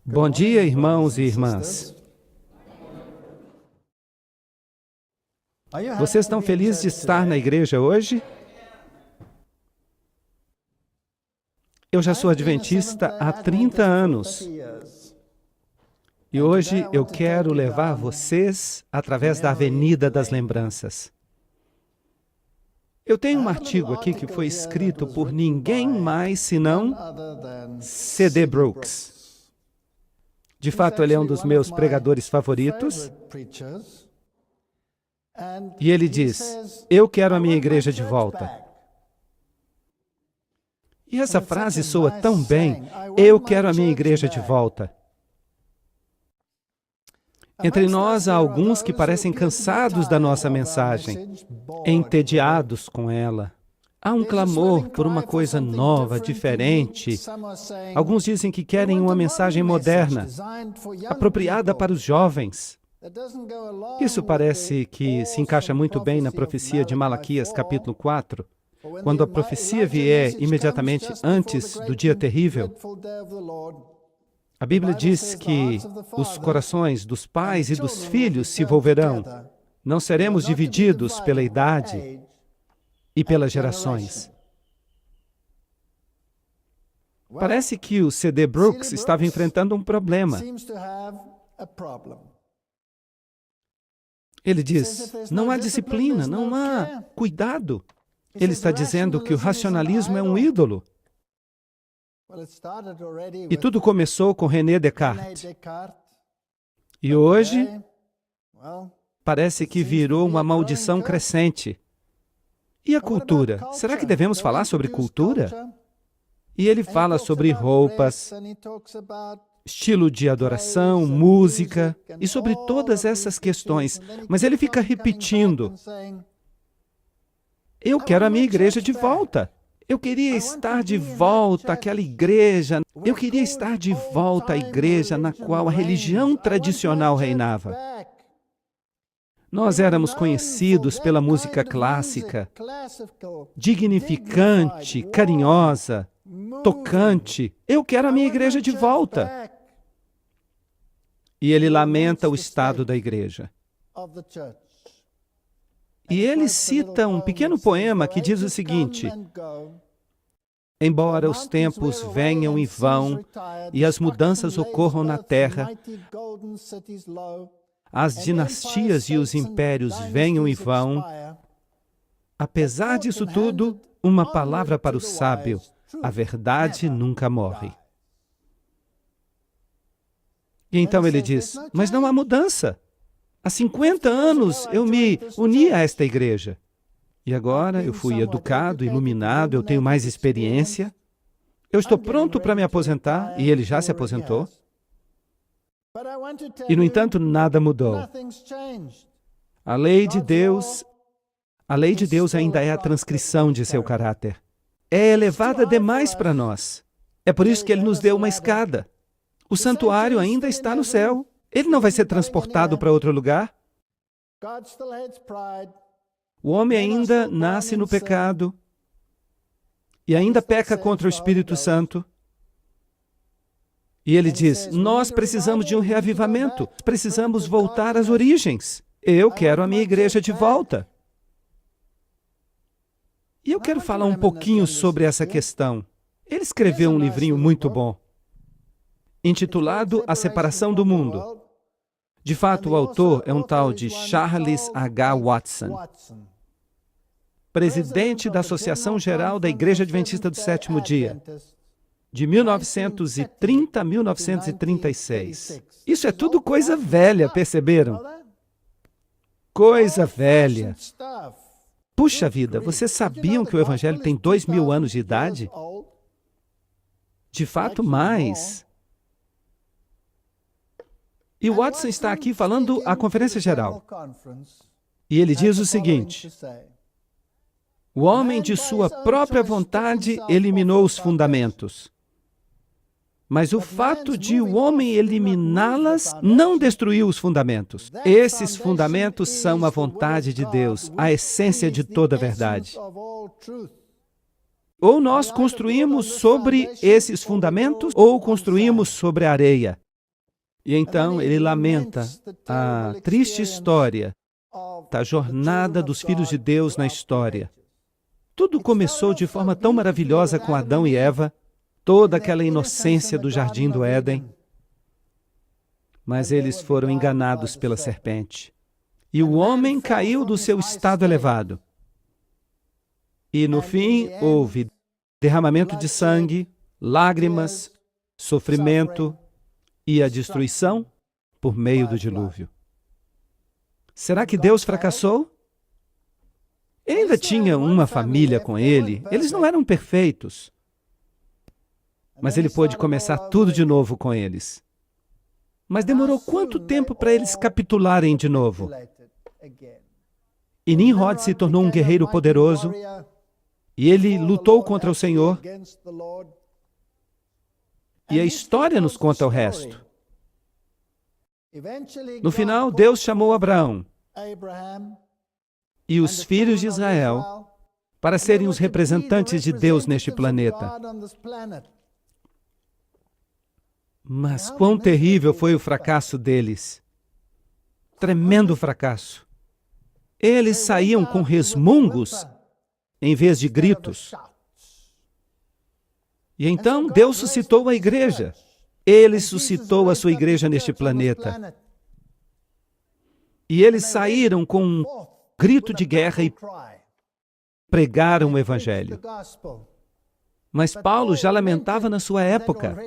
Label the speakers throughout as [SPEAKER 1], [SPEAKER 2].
[SPEAKER 1] Bom dia, irmãos e irmãs. Vocês estão felizes de estar na igreja hoje? Eu já sou adventista há 30 anos. E hoje eu quero levar vocês através da Avenida das Lembranças. Eu tenho um artigo aqui que foi escrito por ninguém mais senão C.D. Brooks. De fato, ele é um dos meus pregadores favoritos. E ele diz, eu quero a minha igreja de volta. E essa frase soa tão bem, eu quero a minha igreja de volta. Entre nós há alguns que parecem cansados da nossa mensagem, entediados com ela. Há um clamor por uma coisa nova, diferente. Alguns dizem que querem uma mensagem moderna, apropriada para os jovens. Isso parece que se encaixa muito bem na profecia de Malaquias, capítulo 4, quando a profecia vier imediatamente antes do dia terrível. A Bíblia diz que os corações dos pais e dos filhos se volverão. Não seremos divididos pela idade e pelas gerações. Parece que o C.D. Brooks estava enfrentando um problema. Ele diz, não há disciplina, não há cuidado. Ele está dizendo que o racionalismo é um ídolo. E tudo começou com René Descartes. E hoje, parece que virou uma maldição crescente. E a cultura? Será que devemos falar sobre cultura? E ele fala sobre roupas, estilo de adoração, música, e sobre todas essas questões. Mas ele fica repetindo, eu quero a minha igreja de volta. Eu queria estar de volta àquela igreja. Eu queria estar de volta à igreja na qual a religião tradicional reinava. Nós éramos conhecidos pela música clássica, dignificante, carinhosa, tocante. Eu quero a minha igreja de volta. E ele lamenta o estado da igreja. E ele cita um pequeno poema que diz o seguinte, embora os tempos venham e vão, e as mudanças ocorram na terra, as dinastias e os impérios venham e vão, apesar disso tudo, uma palavra para o sábio, a verdade nunca morre. E então ele diz, mas não há mudança. Há 50 anos eu me uni a esta igreja. E agora eu fui educado, iluminado, eu tenho mais experiência. Eu estou pronto para me aposentar, e ele já se aposentou. E, no entanto, nada mudou. A lei de Deus ainda é a transcrição de seu caráter. É elevada demais para nós. É por isso que ele nos deu uma escada. O santuário ainda está no céu. Ele não vai ser transportado para outro lugar. O homem ainda nasce no pecado e ainda peca contra o Espírito Santo. E ele diz, nós precisamos de um reavivamento, precisamos voltar às origens. Eu quero a minha igreja de volta. E eu quero falar um pouquinho sobre essa questão. Ele escreveu um livrinho muito bom, intitulado A Separação do Mundo. De fato, o autor é um tal de Charles H. Watson, presidente da Associação Geral da Igreja Adventista do Sétimo Dia, de 1930 a 1936. Isso é tudo coisa velha, perceberam? Coisa velha. Puxa vida, vocês sabiam que o Evangelho tem 2000 anos de idade? De fato, mais. E Watson está aqui falando à conferência geral. E ele diz o seguinte, o homem de sua própria vontade eliminou os fundamentos. Mas o fato de o homem eliminá-las não destruiu os fundamentos. Esses fundamentos são a vontade de Deus, a essência de toda a verdade. Ou nós construímos sobre esses fundamentos, ou construímos sobre a areia. E então ele lamenta a triste história da jornada dos filhos de Deus na história. Tudo começou de forma tão maravilhosa com Adão e Eva, toda aquela inocência do jardim do Éden, mas eles foram enganados pela serpente. E o homem caiu do seu estado elevado. E no fim houve derramamento de sangue, lágrimas, sofrimento e a destruição por meio do dilúvio. Será que Deus fracassou? Ele ainda tinha uma família com ele, eles não eram perfeitos. Mas ele pôde começar tudo de novo com eles. Mas demorou quanto tempo para eles capitularem de novo? E Nimrod se tornou um guerreiro poderoso, e ele lutou contra o Senhor, e a história nos conta o resto. No final, Deus chamou Abraão e os filhos de Israel para serem os representantes de Deus neste planeta. Mas quão terrível foi o fracasso deles. Tremendo fracasso. Eles saíam com resmungos em vez de gritos. E então Deus suscitou a igreja. Ele suscitou a sua igreja neste planeta. E eles saíram com um grito de guerra e pregaram o Evangelho. Mas Paulo já lamentava na sua época.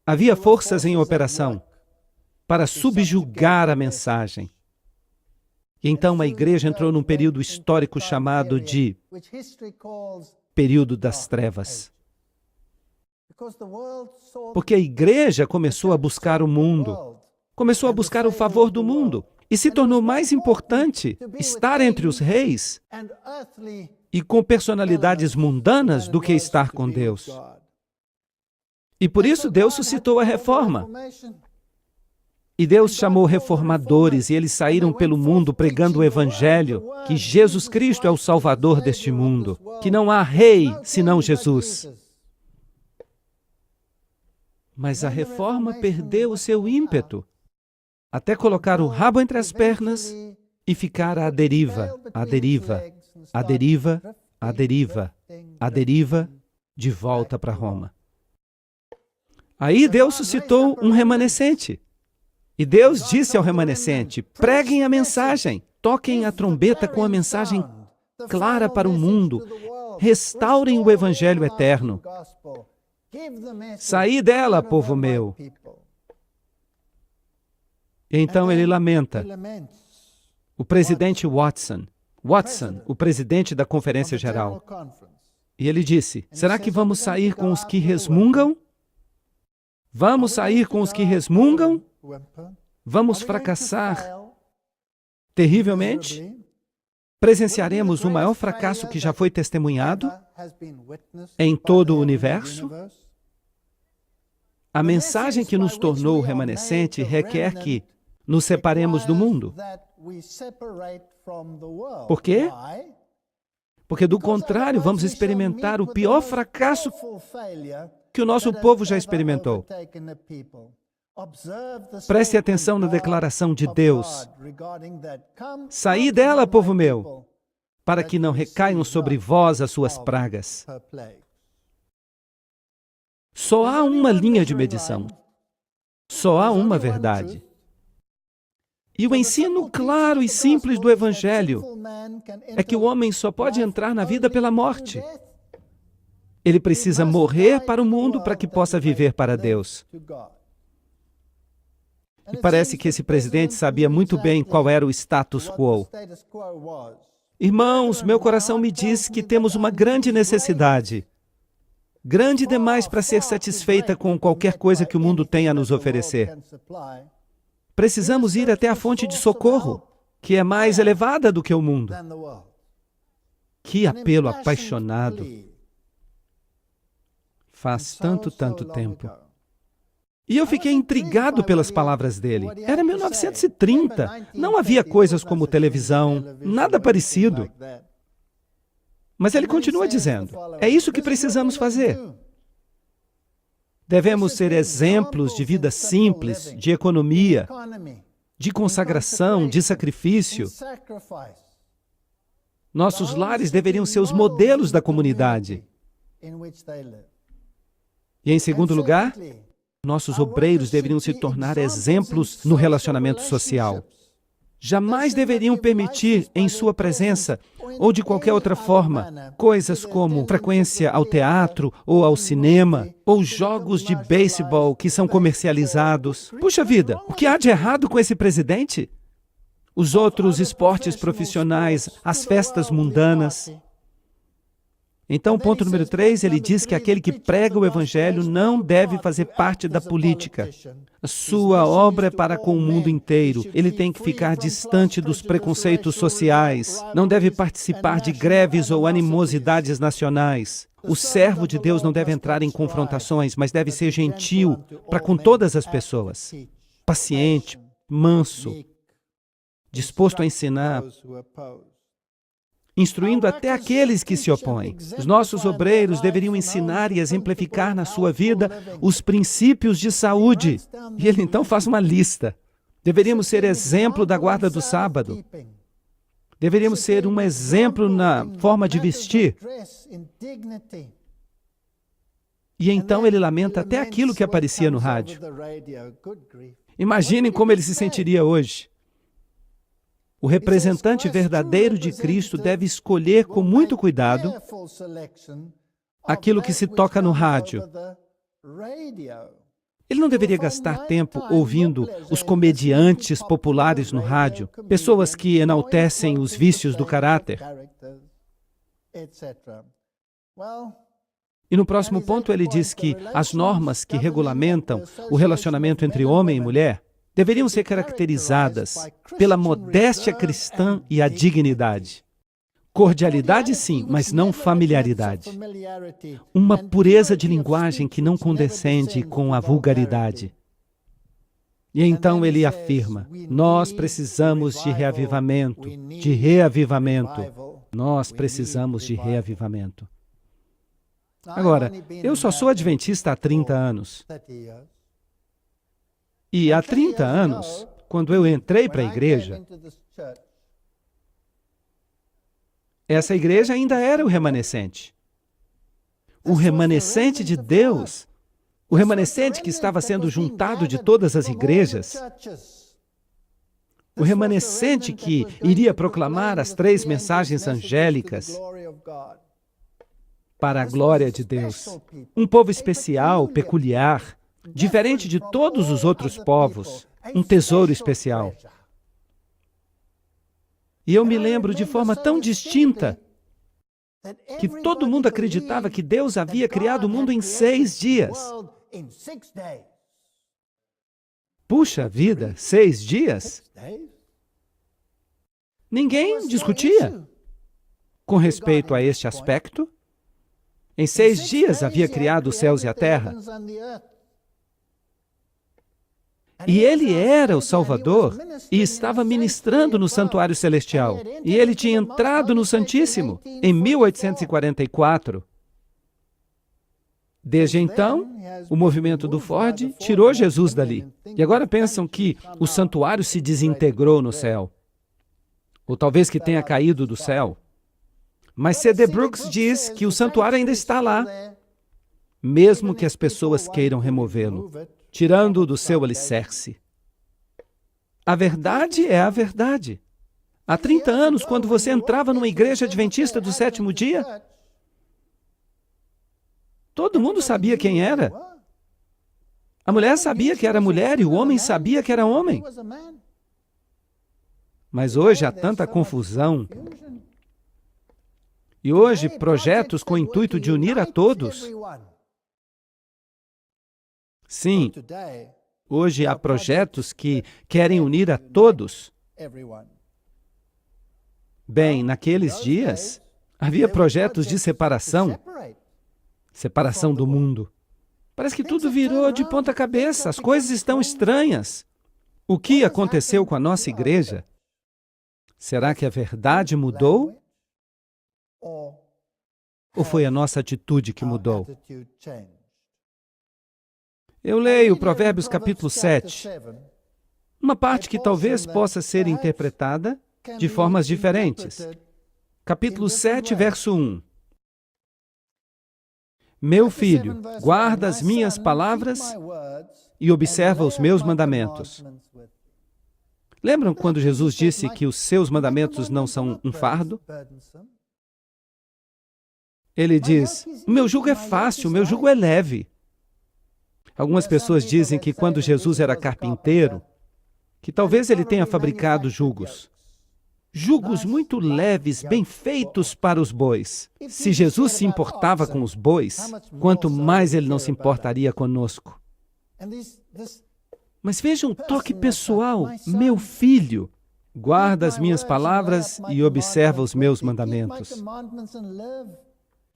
[SPEAKER 1] Havia forças em operação para subjugar a mensagem. E então a igreja entrou num período histórico chamado de período das trevas. Porque a igreja começou a buscar o mundo, começou a buscar o favor do mundo, e se tornou mais importante estar entre os reis e com personalidades mundanas do que estar com Deus. E por isso Deus suscitou a reforma. E Deus chamou reformadores, e eles saíram pelo mundo pregando o Evangelho, que Jesus Cristo é o Salvador deste mundo, que não há rei senão Jesus. Mas a reforma perdeu o seu ímpeto, até colocar o rabo entre as pernas e ficar à deriva, à deriva, à deriva, à deriva, à deriva, de volta para Roma. Aí Deus suscitou um remanescente. E Deus disse ao remanescente: preguem a mensagem, toquem a trombeta com a mensagem clara para o mundo, restaurem o Evangelho eterno. Saí dela, povo meu. E então ele lamenta. O presidente Watson, o presidente da Conferência Geral. E ele disse: será que vamos sair com os que resmungam? Vamos sair com os que resmungam? Vamos fracassar terrivelmente? Presenciaremos o maior fracasso que já foi testemunhado em todo o universo? A mensagem que nos tornou remanescente requer que nos separemos do mundo. Por quê? Porque, do contrário, vamos experimentar o pior fracasso que o nosso povo já experimentou. Preste atenção na declaração de Deus. Saí dela, povo meu, para que não recaiam sobre vós as suas pragas. Só há uma linha de medição. Só há uma verdade. E o ensino claro e simples do Evangelho é que o homem só pode entrar na vida pela morte. Ele precisa morrer para o mundo para que possa viver para Deus. E parece que esse presidente sabia muito bem qual era o status quo. Irmãos, meu coração me diz que temos uma grande necessidade. Grande demais para ser satisfeita com qualquer coisa que o mundo tenha a nos oferecer. Precisamos ir até a fonte de socorro, que é mais elevada do que o mundo. Que apelo apaixonado. Faz tanto tempo. E eu fiquei intrigado pelas palavras dele. Era 1930. Não havia coisas como televisão, nada parecido. Mas ele continua dizendo: é isso que precisamos fazer. Devemos ser exemplos de vida simples, de economia, de consagração, de sacrifício. Nossos lares deveriam ser os modelos da comunidade. E, em segundo lugar, nossos obreiros deveriam se tornar exemplos no relacionamento social. Jamais deveriam permitir, em sua presença, ou de qualquer outra forma, coisas como frequência ao teatro ou ao cinema, ou jogos de beisebol que são comercializados. Puxa vida, o que há de errado com esse presidente? Os outros esportes profissionais, as festas mundanas. Então, ponto número 3, ele diz que aquele que prega o Evangelho não deve fazer parte da política. A sua obra é para com o mundo inteiro. Ele tem que ficar distante dos preconceitos sociais. Não deve participar de greves ou animosidades nacionais. O servo de Deus não deve entrar em confrontações, mas deve ser gentil para com todas as pessoas. Paciente, manso, disposto a ensinar, instruindo até aqueles que se opõem. Os nossos obreiros deveriam ensinar e exemplificar na sua vida os princípios de saúde. E ele então faz uma lista. Deveríamos ser exemplo da guarda do sábado. Deveríamos ser um exemplo na forma de vestir. E então ele lamenta até aquilo que aparecia no rádio. Imaginem como ele se sentiria hoje. O representante verdadeiro de Cristo deve escolher com muito cuidado aquilo que se toca no rádio. Ele não deveria gastar tempo ouvindo os comediantes populares no rádio, pessoas que enaltecem os vícios do caráter. E no próximo ponto ele diz que as normas que regulamentam o relacionamento entre homem e mulher deveriam ser caracterizadas pela modéstia cristã e a dignidade. Cordialidade, sim, mas não familiaridade. Uma pureza de linguagem que não condescende com a vulgaridade. E então ele afirma, nós precisamos de reavivamento, de reavivamento. Nós precisamos de reavivamento. Agora, eu só sou adventista há 30 anos. E há 30 anos, quando eu entrei para a igreja, essa igreja ainda era o remanescente. O remanescente de Deus, o remanescente que estava sendo juntado de todas as igrejas, o remanescente que iria proclamar as 3 mensagens angélicas para a glória de Deus. Um povo especial, peculiar, diferente de todos os outros povos, um tesouro especial. E eu me lembro de forma tão distinta que todo mundo acreditava que Deus havia criado o mundo em 6 dias. Puxa vida, 6 dias? Ninguém discutia com respeito a este aspecto. Em 6 dias havia criado os céus e a terra. E ele era o Salvador e estava ministrando no santuário celestial. E ele tinha entrado no Santíssimo em 1844. Desde então, o movimento do Ford tirou Jesus dali. E agora pensam que o santuário se desintegrou no céu. Ou talvez que tenha caído do céu. Mas C.D. Brooks diz que o santuário ainda está lá, mesmo que as pessoas queiram removê-lo, tirando-o do seu alicerce. A verdade é a verdade. Há 30 anos, quando você entrava numa igreja adventista do 7º dia, todo mundo sabia quem era. A mulher sabia que era mulher e o homem sabia que era homem. Mas hoje há tanta confusão. E hoje, projetos com o intuito de unir a todos. Sim, hoje há projetos que querem unir a todos. Bem, naqueles dias, havia projetos de separação do mundo. Parece que tudo virou de ponta cabeça, as coisas estão estranhas. O que aconteceu com a nossa igreja? Será que a verdade mudou? Ou foi a nossa atitude que mudou? Eu leio Provérbios capítulo 7, uma parte que talvez possa ser interpretada de formas diferentes. Capítulo 7, verso 1. Meu filho, guarda as minhas palavras e observa os meus mandamentos. Lembram quando Jesus disse que os seus mandamentos não são um fardo? Ele diz, o meu jugo é fácil, o meu jugo é leve. Algumas pessoas dizem que quando Jesus era carpinteiro, que talvez ele tenha fabricado jugos. Jugos muito leves, bem feitos para os bois. Se Jesus se importava com os bois, quanto mais ele não se importaria conosco. Mas veja um toque pessoal. Meu filho, guarda as minhas palavras e observa os meus mandamentos.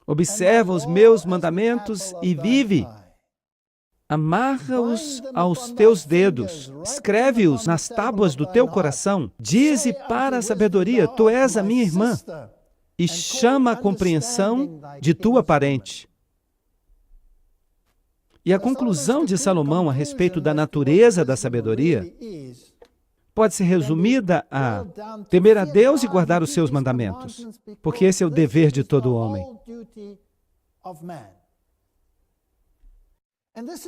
[SPEAKER 1] Observa os meus mandamentos e vive. Amarra-os aos teus dedos, escreve-os nas tábuas do teu coração. Dize para a sabedoria, tu és a minha irmã, e chama a compreensão de tua parente. E a conclusão de Salomão a respeito da natureza da sabedoria pode ser resumida a temer a Deus e guardar os seus mandamentos, porque esse é o dever de todo homem.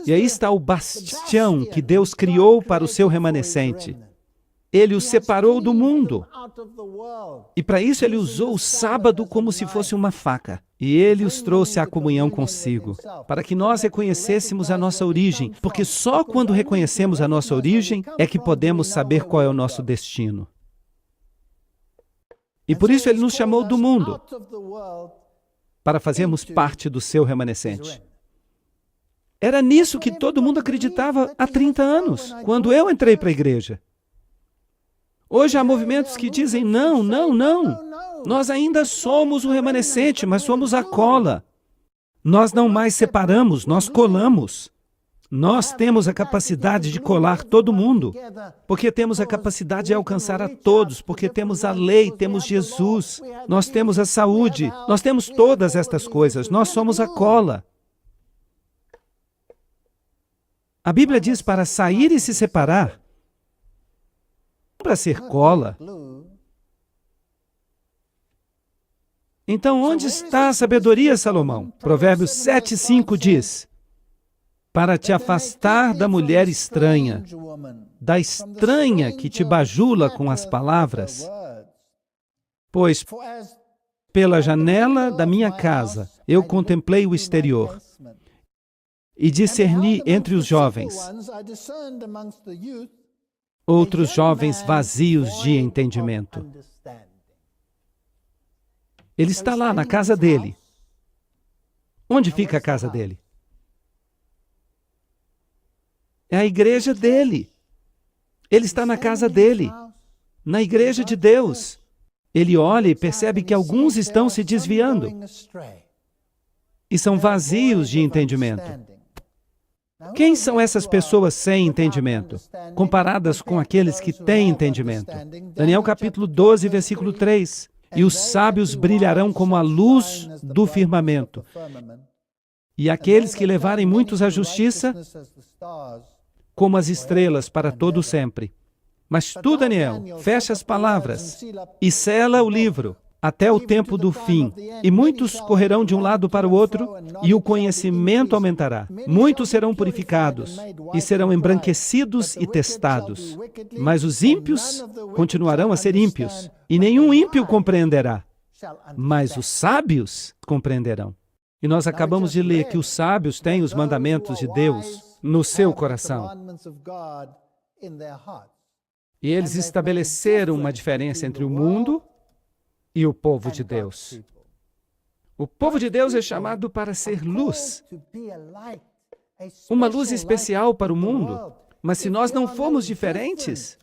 [SPEAKER 1] E aí está o bastião que Deus criou para o seu remanescente. Ele os separou do mundo. E para isso ele usou o sábado como se fosse uma faca. E ele os trouxe à comunhão consigo, para que nós reconhecêssemos a nossa origem, porque só quando reconhecemos a nossa origem é que podemos saber qual é o nosso destino. E por isso ele nos chamou do mundo, para fazermos parte do seu remanescente. Era nisso que todo mundo acreditava há 30 anos, quando eu entrei para a igreja. Hoje há movimentos que dizem, não, não, não. Nós ainda somos o remanescente, mas somos a cola. Nós não mais separamos, nós colamos. Nós temos a capacidade de colar todo mundo, porque temos a capacidade de alcançar a todos, porque temos a lei, temos Jesus, nós temos a saúde, nós temos todas estas coisas, nós somos a cola. A Bíblia diz para sair e se separar, para ser cola. Então, onde está a sabedoria, Salomão? Provérbios 7:5 diz, para te afastar da mulher estranha, da estranha que te bajula com as palavras, pois pela janela da minha casa eu contemplei o exterior e discerni entre os jovens, outros jovens vazios de entendimento. Ele está lá na casa dele. Onde fica a casa dele? É a igreja dele. Ele está na casa dele, na igreja de Deus. Ele olha e percebe que alguns estão se desviando e são vazios de entendimento. Quem são essas pessoas sem entendimento, comparadas com aqueles que têm entendimento? Daniel capítulo 12, versículo 3. E os sábios brilharão como a luz do firmamento. E aqueles que levarem muitos à justiça, como as estrelas para todo sempre. Mas tu, Daniel, fecha as palavras e sela o livro até o tempo do fim. E muitos correrão de um lado para o outro, e o conhecimento aumentará. Muitos serão purificados, e serão embranquecidos e testados. Mas os ímpios continuarão a ser ímpios, e nenhum ímpio compreenderá. Mas os sábios compreenderão. E nós acabamos de ler que os sábios têm os mandamentos de Deus no seu coração. E eles estabeleceram uma diferença entre o mundo e o povo de Deus. O povo de Deus é chamado para ser luz. Uma luz especial para o mundo. Mas se nós não formos diferentes,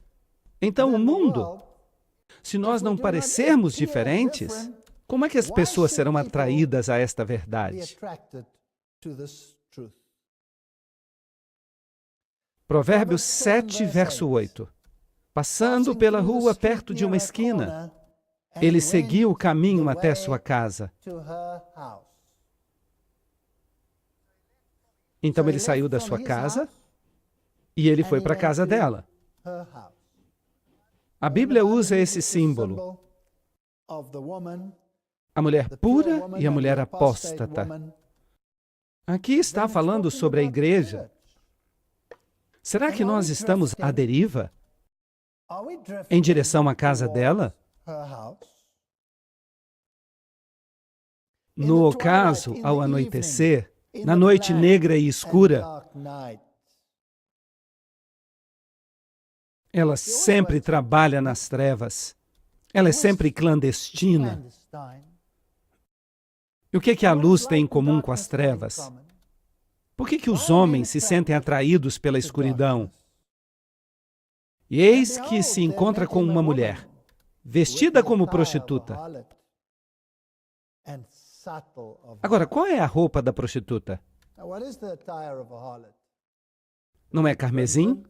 [SPEAKER 1] então o mundo, se nós não parecermos diferentes, como é que as pessoas serão atraídas a esta verdade? Provérbios 7, verso 8. Passando pela rua perto de uma esquina, ele seguiu o caminho até sua casa. Então ele saiu da sua casa e ele foi para a casa dela. A Bíblia usa esse símbolo, a mulher pura e a mulher apóstata. Aqui está falando sobre a igreja. Será que nós estamos à deriva em direção à casa dela? No ocaso, ao anoitecer, na noite negra e escura, ela sempre trabalha nas trevas. Ela é sempre clandestina. E o que a luz tem em comum com as trevas? Por que os homens se sentem atraídos pela escuridão? E eis que se encontra com uma mulher, vestida como prostituta. Agora, qual é a roupa da prostituta? Não é carmesim?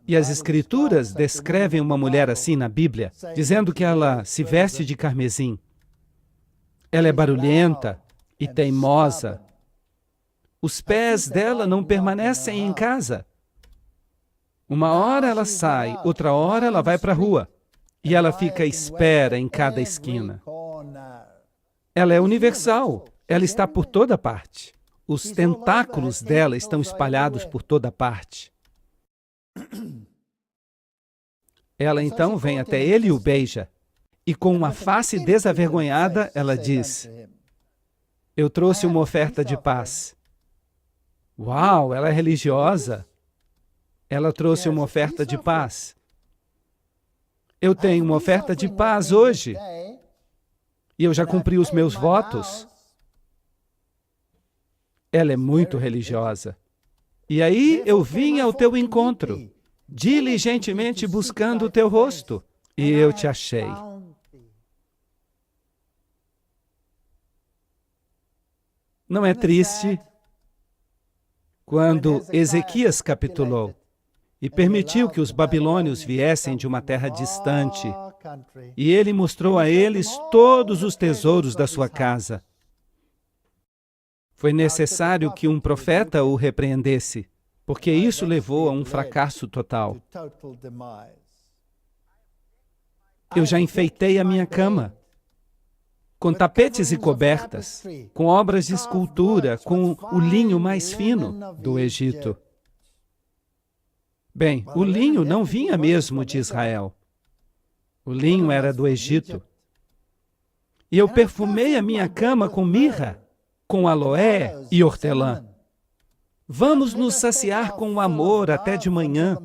[SPEAKER 1] E as Escrituras descrevem uma mulher assim na Bíblia, dizendo que ela se veste de carmesim. Ela é barulhenta e teimosa. Os pés dela não permanecem em casa. Uma hora ela sai, outra hora ela vai para a rua. E ela fica à espera em cada esquina. Ela é universal. Ela está por toda parte. Os tentáculos dela estão espalhados por toda parte. Ela então vem até ele e o beija. E com uma face desavergonhada, ela diz: eu trouxe uma oferta de paz. Uau, ela é religiosa. Ela trouxe uma oferta de paz. Eu tenho uma oferta de paz hoje. E eu já cumpri os meus votos. Ela é muito religiosa. E aí eu vim ao teu encontro, diligentemente buscando o teu rosto, e eu te achei. Não é triste quando Ezequias capitulou e permitiu que os babilônios viessem de uma terra distante, e ele mostrou a eles todos os tesouros da sua casa. Foi necessário que um profeta o repreendesse, porque isso levou a um fracasso total. Eu já enfeitei a minha cama com tapetes e cobertas, com obras de escultura, com o linho mais fino do Egito. Bem, o linho não vinha mesmo de Israel. O linho era do Egito. E eu perfumei a minha cama com mirra, com aloé e hortelã. Vamos nos saciar com o amor até de manhã.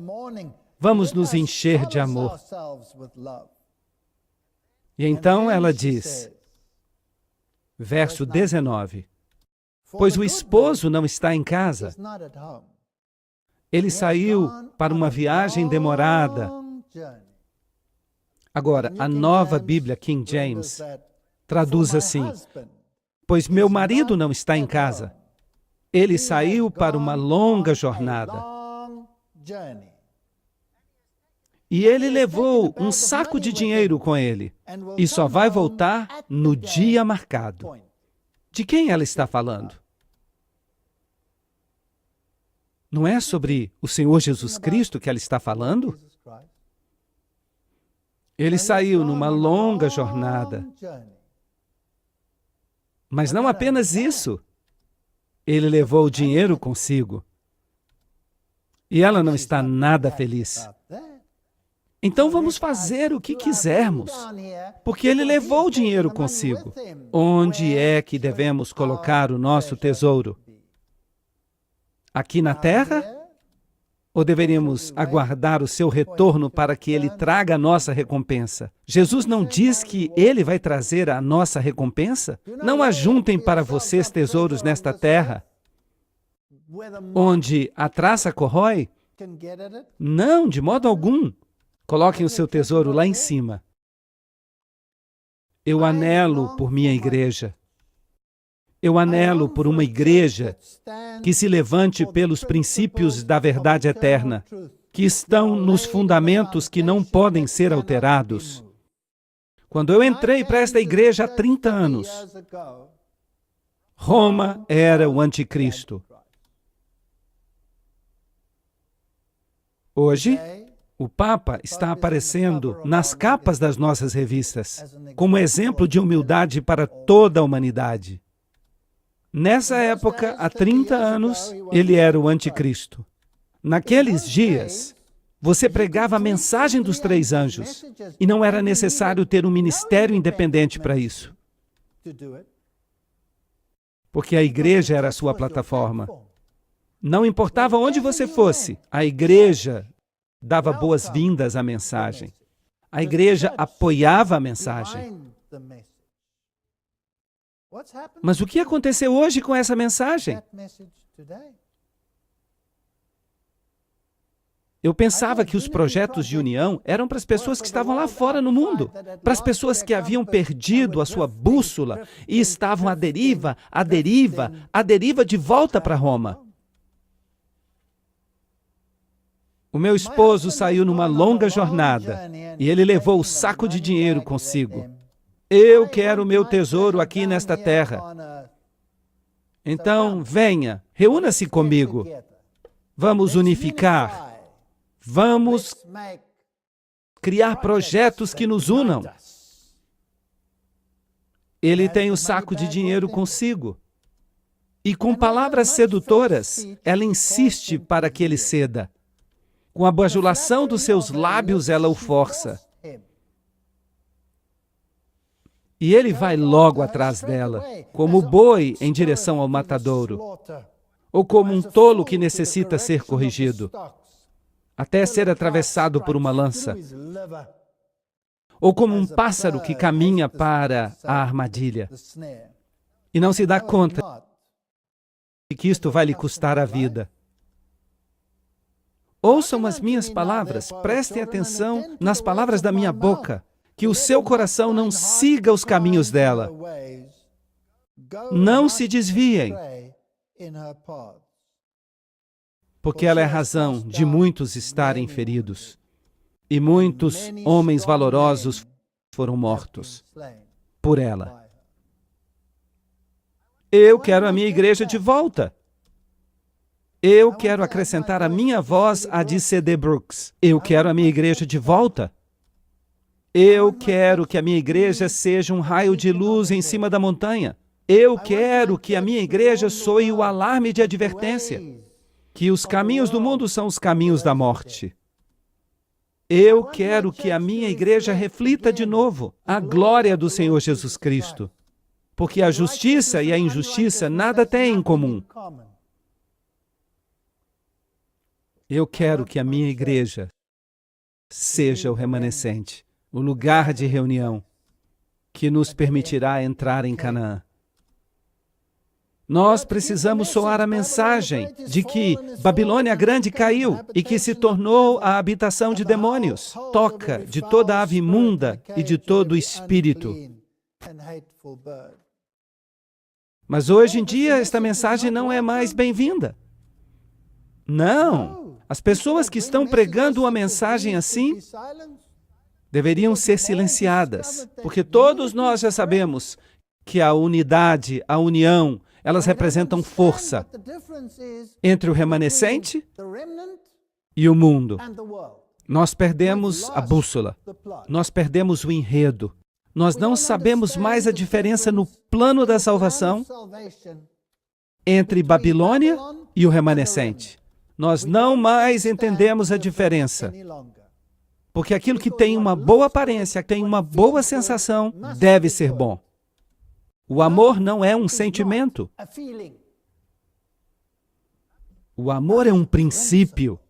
[SPEAKER 1] Vamos nos encher de amor. E então ela diz, verso 19, pois o esposo não está em casa. Ele saiu para uma viagem demorada. Agora, a nova Bíblia King James traduz assim, pois meu marido não está em casa. Ele saiu para uma longa jornada. E ele levou um saco de dinheiro com ele e só vai voltar no dia marcado. De quem ela está falando? Não é sobre o Senhor Jesus Cristo que ela está falando? Ele saiu numa longa jornada. Mas não apenas isso. Ele levou o dinheiro consigo. E ela não está nada feliz. Então vamos fazer o que quisermos, porque ele levou o dinheiro consigo. Onde é que devemos colocar o nosso tesouro? Aqui na terra? Ou deveríamos aguardar o seu retorno para que ele traga a nossa recompensa? Jesus não diz que ele vai trazer a nossa recompensa? Não ajuntem para vocês tesouros nesta terra, onde a traça corrói? Não, de modo algum. Coloquem o seu tesouro lá em cima. Eu anelo por minha igreja. Eu anelo por uma igreja que se levante pelos princípios da verdade eterna, que estão nos fundamentos que não podem ser alterados. Quando eu entrei para esta igreja há 30 anos, Roma era o anticristo. Hoje, o Papa está aparecendo nas capas das nossas revistas, como exemplo de humildade para toda a humanidade. Nessa época, há 30 anos, ele era o anticristo. Naqueles dias, você pregava a mensagem dos 3 anjos, e não era necessário ter um ministério independente para isso, porque a igreja era a sua plataforma. Não importava onde você fosse, a igreja dava boas-vindas à mensagem. A igreja apoiava a mensagem. Mas o que aconteceu hoje com essa mensagem? Eu pensava que os projetos de união eram para as pessoas que estavam lá fora no mundo, para as pessoas que haviam perdido a sua bússola e estavam à deriva, à deriva, à deriva de volta para Roma. O meu esposo saiu numa longa jornada e ele levou o saco de dinheiro consigo. Eu quero o meu tesouro aqui nesta terra. Então, venha, reúna-se comigo. Vamos unificar. Vamos criar projetos que nos unam. Ele tem o saco de dinheiro consigo. E com palavras sedutoras, ela insiste para que ele ceda. Com a bajulação dos seus lábios, ela o força. E ele vai logo atrás dela, como o boi em direção ao matadouro, ou como um tolo que necessita ser corrigido, até ser atravessado por uma lança, ou como um pássaro que caminha para a armadilha e não se dá conta de que isto vai lhe custar a vida. Ouçam as minhas palavras, prestem atenção nas palavras da minha boca, que o seu coração não siga os caminhos dela. Não se desviem, porque ela é a razão de muitos estarem feridos, e muitos homens valorosos foram mortos por ela. Eu quero a minha igreja de volta. Eu quero acrescentar a minha voz à de C.D. Brooks. Eu quero a minha igreja de volta. Eu quero que a minha igreja seja um raio de luz em cima da montanha. Eu quero que a minha igreja soe o alarme de advertência, que os caminhos do mundo são os caminhos da morte. Eu quero que a minha igreja reflita de novo a glória do Senhor Jesus Cristo, porque a justiça e a injustiça nada têm em comum. Eu quero que a minha igreja seja o remanescente, o lugar de reunião que nos permitirá entrar em Canaã. Nós precisamos soar a mensagem de que Babilônia Grande caiu e que se tornou a habitação de demônios, toca de toda ave imunda e de todo espírito. Mas hoje em dia esta mensagem não é mais bem-vinda. Não! As pessoas que estão pregando uma mensagem assim deveriam ser silenciadas, porque todos nós já sabemos que a unidade, a união, elas representam força entre o remanescente e o mundo. Nós perdemos a bússola, nós perdemos o enredo, nós não sabemos mais a diferença no plano da salvação entre Babilônia e o remanescente. Nós não mais entendemos a diferença, porque aquilo que tem uma boa aparência, que tem uma boa sensação, deve ser bom. O amor não é um sentimento. O amor é um princípio.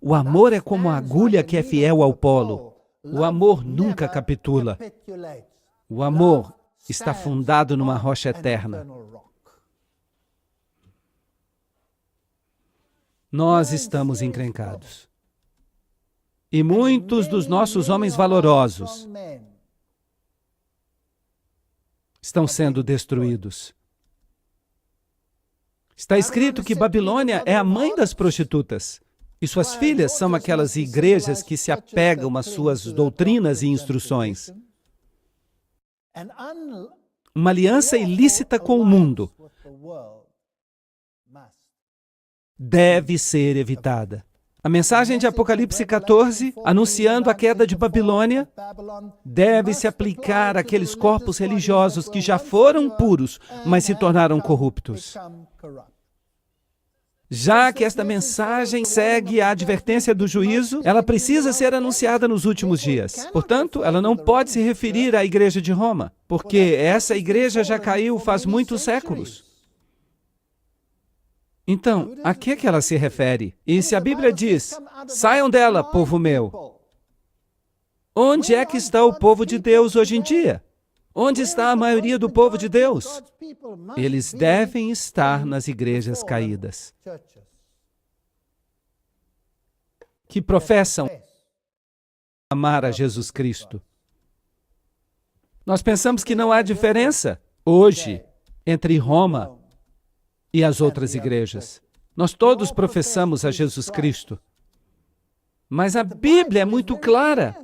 [SPEAKER 1] O amor é como a agulha que é fiel ao polo. O amor nunca capitula. O amor está fundado numa rocha eterna. Nós estamos encrencados. E muitos dos nossos homens valorosos estão sendo destruídos. Está escrito que Babilônia é a mãe das prostitutas. E suas filhas são aquelas igrejas que se apegam às suas doutrinas e instruções. uma aliança ilícita com o mundo, deve ser evitada. A mensagem de Apocalipse 14, anunciando a queda de Babilônia, deve se aplicar àqueles corpos religiosos que já foram puros, mas se tornaram corruptos. Já que esta mensagem segue a advertência do juízo, ela precisa ser anunciada nos últimos dias. Portanto, ela não pode se referir à Igreja de Roma, porque essa igreja já caiu faz muitos séculos. Então, a que ela se refere? E se a Bíblia diz, saiam dela, povo meu, onde é que está o povo de Deus hoje em dia? Onde está a maioria do povo de Deus? Eles devem estar nas igrejas caídas, que professam amar a Jesus Cristo. Nós pensamos que não há diferença hoje entre Roma e as outras igrejas. Nós todos professamos a Jesus Cristo. Mas a Bíblia é muito clara.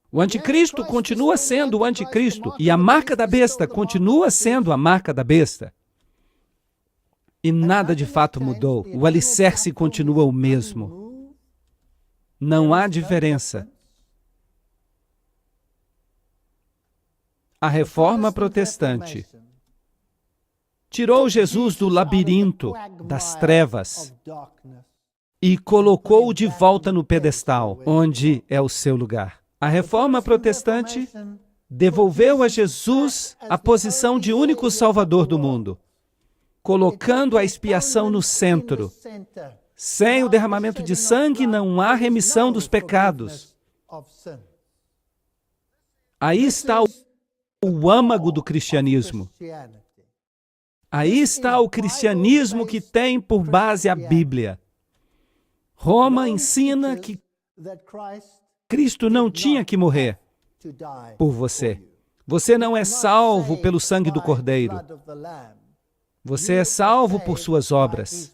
[SPEAKER 1] O anticristo continua sendo o anticristo e a marca da besta continua sendo a marca da besta. E nada de fato mudou. O alicerce continua o mesmo. Não há diferença. A Reforma Protestante tirou Jesus do labirinto das trevas e colocou-o de volta no pedestal, onde é o seu lugar. A Reforma Protestante devolveu a Jesus a posição de único Salvador do mundo, colocando a expiação no centro. Sem o derramamento de sangue não há remissão dos pecados. Aí está o âmago do cristianismo. Aí está o cristianismo que tem por base a Bíblia. Roma ensina que Cristo não tinha que morrer por você. Você não é salvo pelo sangue do Cordeiro. Você é salvo por suas obras.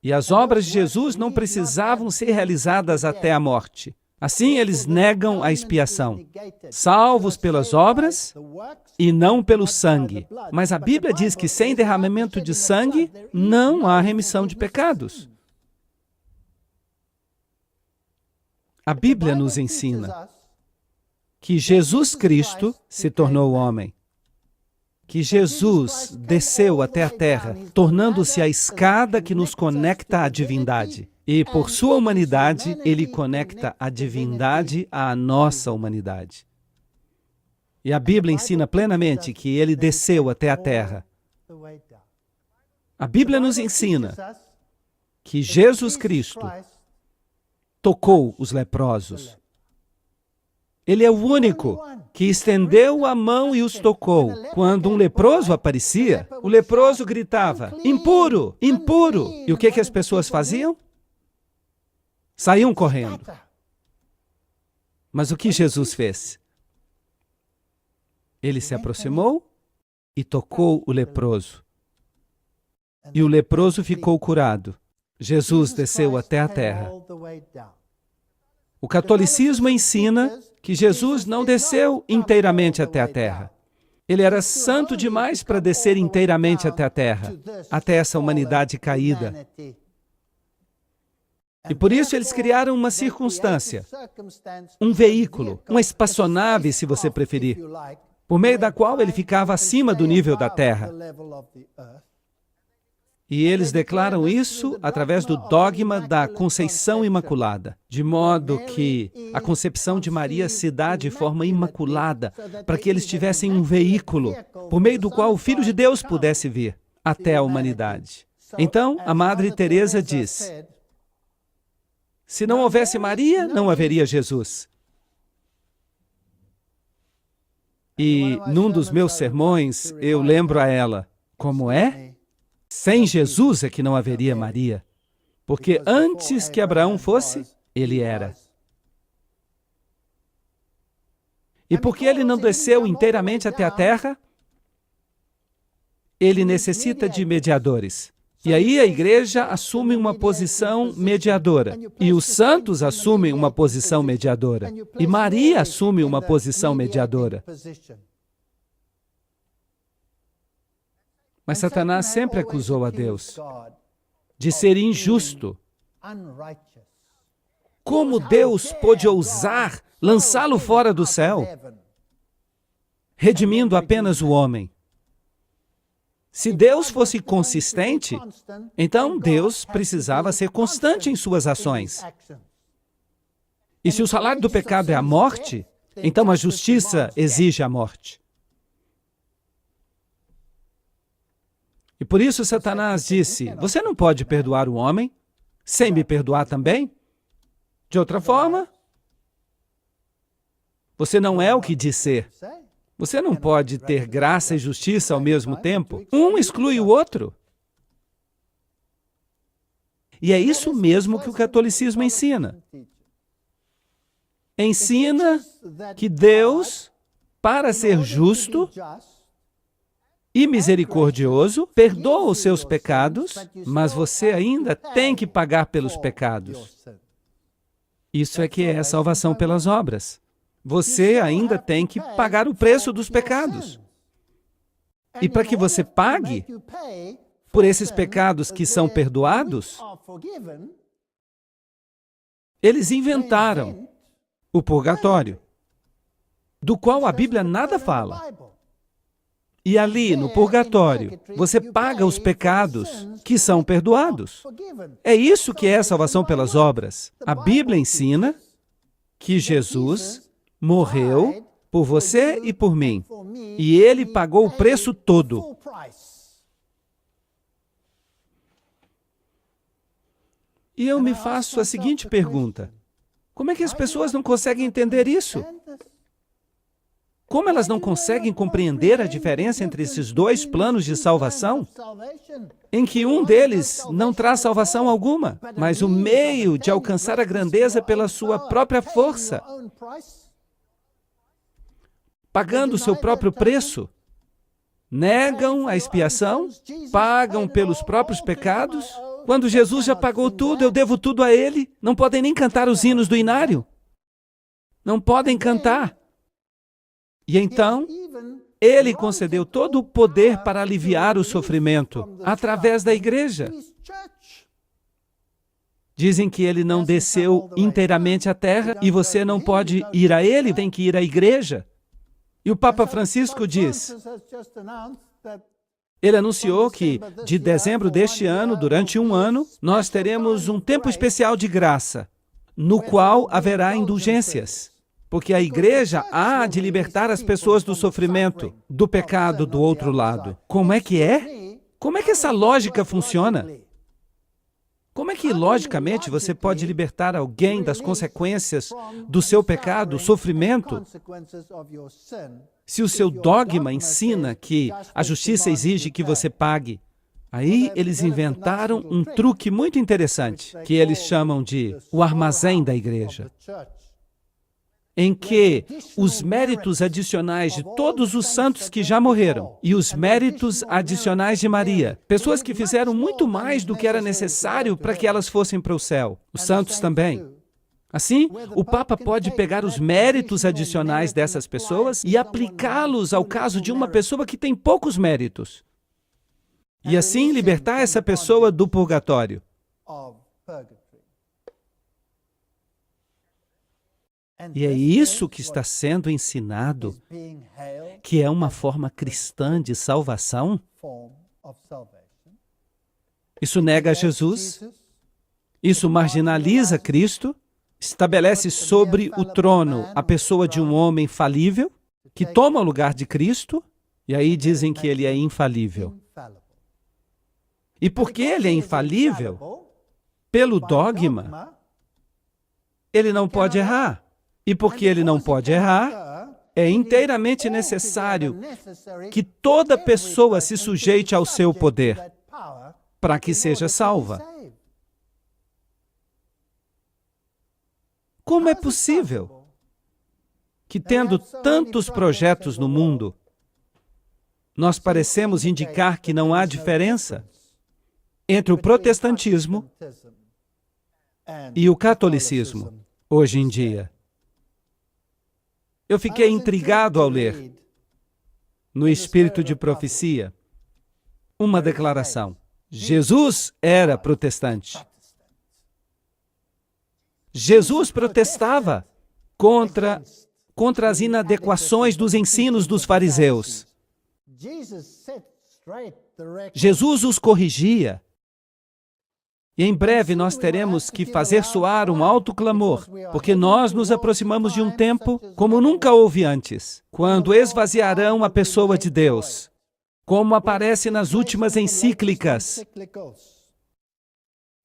[SPEAKER 1] E as obras de Jesus não precisavam ser realizadas até a morte. Assim, eles negam a expiação, salvos pelas obras e não pelo sangue. Mas a Bíblia diz que sem derramamento de sangue não há remissão de pecados. A Bíblia nos ensina que Jesus Cristo se tornou homem, que Jesus desceu até a terra, tornando-se a escada que nos conecta à divindade. E por sua humanidade, ele conecta a divindade à nossa humanidade. E a Bíblia ensina plenamente que ele desceu até a terra. A Bíblia nos ensina que Jesus Cristo tocou os leprosos. Ele é o único que estendeu a mão e os tocou. Quando um leproso aparecia, o leproso gritava, impuro, impuro. E o que as pessoas faziam? Saíam correndo. Mas o que Jesus fez? Ele se aproximou e tocou o leproso. E o leproso ficou curado. Jesus desceu até a terra. O catolicismo ensina que Jesus não desceu inteiramente até a terra. Ele era santo demais para descer inteiramente até a terra, até essa humanidade caída. E por isso eles criaram uma circunstância, um veículo, uma espaçonave, se você preferir, por meio da qual ele ficava acima do nível da terra. E eles declaram isso através do dogma da Conceição Imaculada, de modo que a concepção de Maria se dá de forma imaculada, para que eles tivessem um veículo, por meio do qual o Filho de Deus pudesse vir até a humanidade. Então, a Madre Teresa diz, se não houvesse Maria, não haveria Jesus. E num dos meus sermões, eu lembro a ela, como é? Sem Jesus é que não haveria Maria, porque antes que Abraão fosse, ele era. E porque ele não desceu inteiramente até a terra, ele necessita de mediadores. E aí a igreja assume uma posição mediadora. E os santos assumem uma posição mediadora. E Maria assume uma posição mediadora. Mas Satanás sempre acusou a Deus de ser injusto. Como Deus pôde ousar lançá-lo fora do céu, redimindo apenas o homem? Se Deus fosse consistente, então Deus precisava ser constante em suas ações. E se o salário do pecado é a morte, então a justiça exige a morte. E por isso Satanás disse, você não pode perdoar o homem sem me perdoar também? De outra forma, você não é o que diz ser. Você não pode ter graça e justiça ao mesmo tempo. Um exclui o outro. E é isso mesmo que o catolicismo ensina. Ensina que Deus, para ser justo e misericordioso, perdoa os seus pecados, mas você ainda tem que pagar pelos pecados. Isso é que é a salvação pelas obras. Você ainda tem que pagar o preço dos pecados. E para que você pague por esses pecados que são perdoados, eles inventaram o purgatório, do qual a Bíblia nada fala. E ali, no purgatório, você paga os pecados que são perdoados. É isso que é a salvação pelas obras. A Bíblia ensina que Jesus morreu por você e por mim. E Ele pagou o preço todo. E eu me faço a seguinte pergunta. Como é que as pessoas não conseguem entender isso? Como elas não conseguem compreender a diferença entre esses dois planos de salvação? Em que um deles não traz salvação alguma, mas o meio de alcançar a grandeza pela sua própria força, pagando o seu próprio preço, negam a expiação, pagam pelos próprios pecados. Quando Jesus já pagou tudo, eu devo tudo a Ele. Não podem nem cantar os hinos do inário. Não podem cantar. E então, Ele concedeu todo o poder para aliviar o sofrimento através da igreja. Dizem que Ele não desceu inteiramente à terra e você não pode ir a Ele, tem que ir à igreja. E o Papa Francisco diz, ele anunciou que de dezembro deste ano, durante um ano, nós teremos um tempo especial de graça, no qual haverá indulgências, porque a igreja há de libertar as pessoas do sofrimento, do pecado do outro lado. Como é que é? Como é que essa lógica funciona? Como é que, logicamente, você pode libertar alguém das consequências do seu pecado, sofrimento, se o seu dogma ensina que a justiça exige que você pague? Aí eles inventaram um truque muito interessante, que eles chamam de o armazém da igreja, em que os méritos adicionais de todos os santos que já morreram e os méritos adicionais de Maria, pessoas que fizeram muito mais do que era necessário para que elas fossem para o céu, os santos também. Assim, o Papa pode pegar os méritos adicionais dessas pessoas e aplicá-los ao caso de uma pessoa que tem poucos méritos. E assim libertar essa pessoa do purgatório. E é isso que está sendo ensinado, que é uma forma cristã de salvação. Isso nega Jesus, isso marginaliza Cristo, estabelece sobre o trono a pessoa de um homem falível, que toma o lugar de Cristo, e aí dizem que ele é infalível. E porque ele é infalível, pelo dogma, ele não pode errar. E porque ele não pode errar, é inteiramente necessário que toda pessoa se sujeite ao seu poder para que seja salva. Como é possível que, tendo tantos projetos no mundo, nós parecemos indicar que não há diferença entre o protestantismo e o catolicismo hoje em dia? Eu fiquei intrigado ao ler, no espírito de profecia, uma declaração. Jesus era protestante. Jesus protestava contra as inadequações dos ensinos dos fariseus. Jesus os corrigia. E em breve nós teremos que fazer soar um alto clamor, porque nós nos aproximamos de um tempo como nunca houve antes, quando esvaziarão a pessoa de Deus, como aparece nas últimas encíclicas.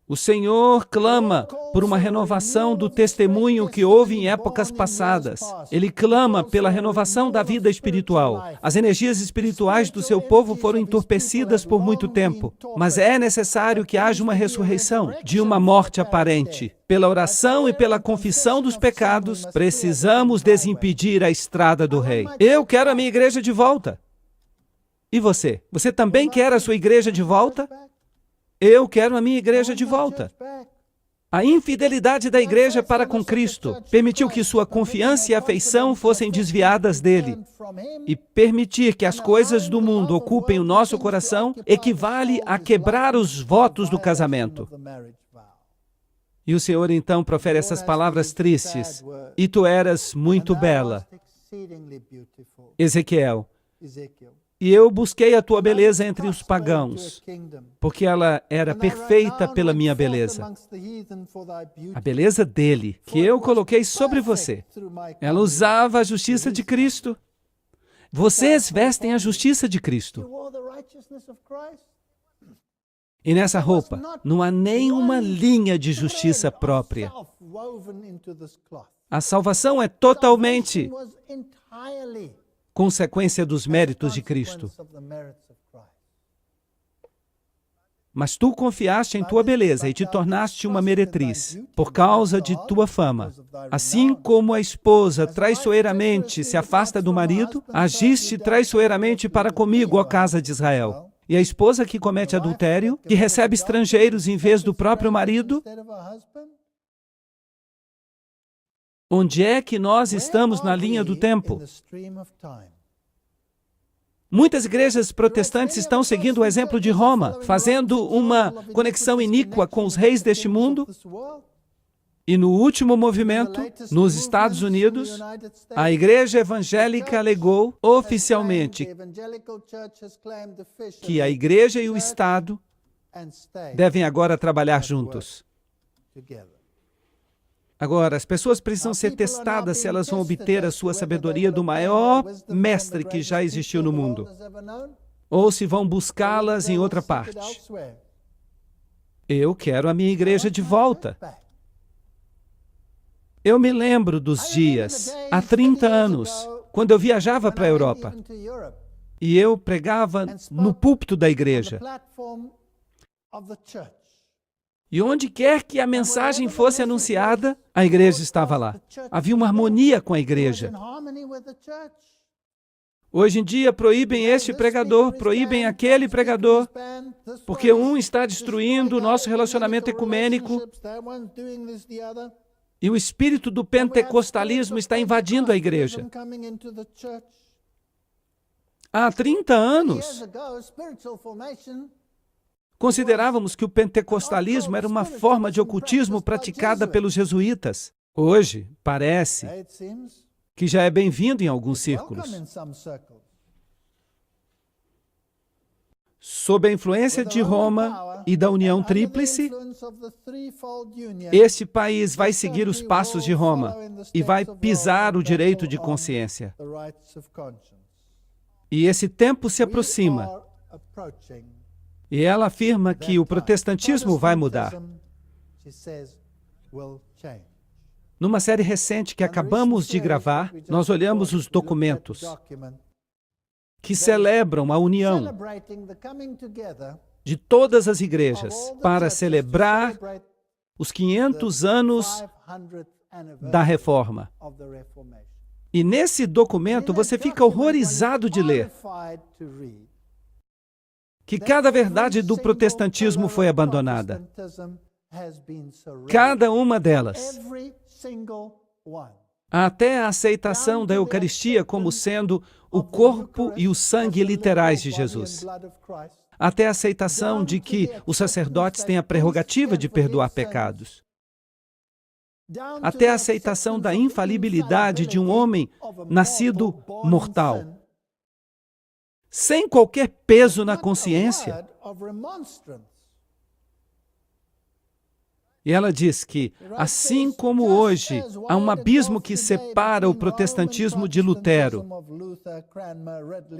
[SPEAKER 1] O Senhor clama por uma renovação do testemunho que houve em épocas passadas. Ele clama pela renovação da vida espiritual. As energias espirituais do seu povo foram entorpecidas por muito tempo, mas é necessário que haja uma ressurreição de uma morte aparente. Pela oração e pela confissão dos pecados, precisamos desimpedir a estrada do Rei. Eu quero a minha igreja de volta. E você? Você também quer a sua igreja de volta? Eu quero a minha igreja de volta. A infidelidade da igreja para com Cristo permitiu que sua confiança e afeição fossem desviadas dele. E permitir que as coisas do mundo ocupem o nosso coração equivale a quebrar os votos do casamento. E o Senhor então profere essas palavras tristes. E tu eras muito bela, Ezequiel. E eu busquei a tua beleza entre os pagãos, porque ela era perfeita pela minha beleza. A beleza dele, que eu coloquei sobre você. Ela usava a justiça de Cristo. Vocês vestem a justiça de Cristo. E nessa roupa, não há nenhuma linha de justiça própria. A salvação é totalmente consequência dos méritos de Cristo. Mas tu confiaste em tua beleza e te tornaste uma meretriz, por causa de tua fama. Assim como a esposa traiçoeiramente se afasta do marido, agiste traiçoeiramente para comigo, ó casa de Israel. E a esposa que comete adultério, que recebe estrangeiros em vez do próprio marido, onde é que nós estamos na linha do tempo? Muitas igrejas protestantes estão seguindo o exemplo de Roma, fazendo uma conexão iníqua com os reis deste mundo. E no último movimento, nos Estados Unidos, a igreja evangélica alegou oficialmente que a igreja e o Estado devem agora trabalhar juntos. Agora, as pessoas precisam ser testadas se elas vão obter a sua sabedoria do maior mestre que já existiu no mundo, ou se vão buscá-las em outra parte. Eu quero a minha igreja de volta. Eu me lembro dos dias, há 30 anos, quando eu viajava para a Europa, e eu pregava no púlpito da igreja. E onde quer que a mensagem fosse anunciada, a igreja estava lá. Havia uma harmonia com a igreja. Hoje em dia, proíbem este pregador, proíbem aquele pregador, porque um está destruindo o nosso relacionamento ecumênico e o espírito do pentecostalismo está invadindo a igreja. Há 30 anos, considerávamos que o pentecostalismo era uma forma de ocultismo praticada pelos jesuítas. Hoje, parece que já é bem-vindo em alguns círculos. Sob a influência de Roma e da União Tríplice, este país vai seguir os passos de Roma e vai pisar o direito de consciência. E esse tempo se aproxima. E ela afirma que o protestantismo vai mudar. Numa série recente que acabamos de gravar, nós olhamos os documentos que celebram a união de todas as igrejas para celebrar os 500 anos da Reforma. E nesse documento você fica horrorizado de ler que cada verdade do protestantismo foi abandonada. Cada uma delas. até a aceitação da Eucaristia como sendo o corpo e o sangue literais de Jesus, até a aceitação de que os sacerdotes têm a prerrogativa de perdoar pecados, até a aceitação da infalibilidade de um homem nascido mortal, sem qualquer peso na consciência. E ela diz que, assim como hoje há um abismo que separa o protestantismo de Lutero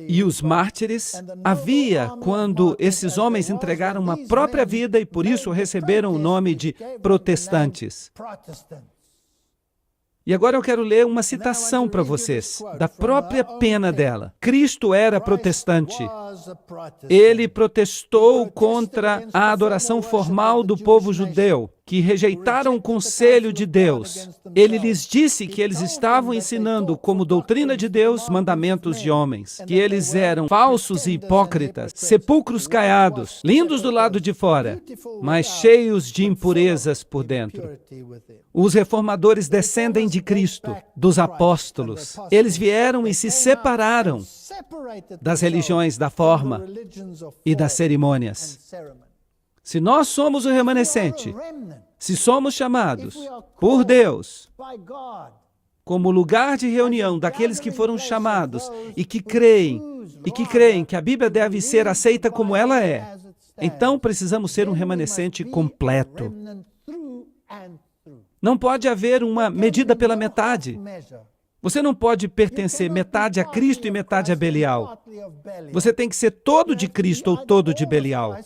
[SPEAKER 1] e os mártires, havia quando esses homens entregaram uma própria vida e por isso receberam o nome de protestantes. E agora eu quero ler uma citação para vocês, da própria pena dela. Cristo era protestante. Ele protestou contra a adoração formal do povo judeu, que rejeitaram o conselho de Deus. Ele lhes disse que eles estavam ensinando como doutrina de Deus mandamentos de homens, que eles eram falsos e hipócritas, sepulcros caiados, lindos do lado de fora, mas cheios de impurezas por dentro. Os reformadores descendem de Cristo, dos apóstolos. Eles vieram e se separaram das religiões da forma e das cerimônias. Se nós somos o remanescente, se somos chamados por Deus como lugar de reunião daqueles que foram chamados e que creem que a Bíblia deve ser aceita como ela é, então precisamos ser um remanescente completo. Não pode haver uma medida pela metade. Você não pode pertencer metade a Cristo e metade a Belial. Você tem que ser todo de Cristo ou todo de Belial.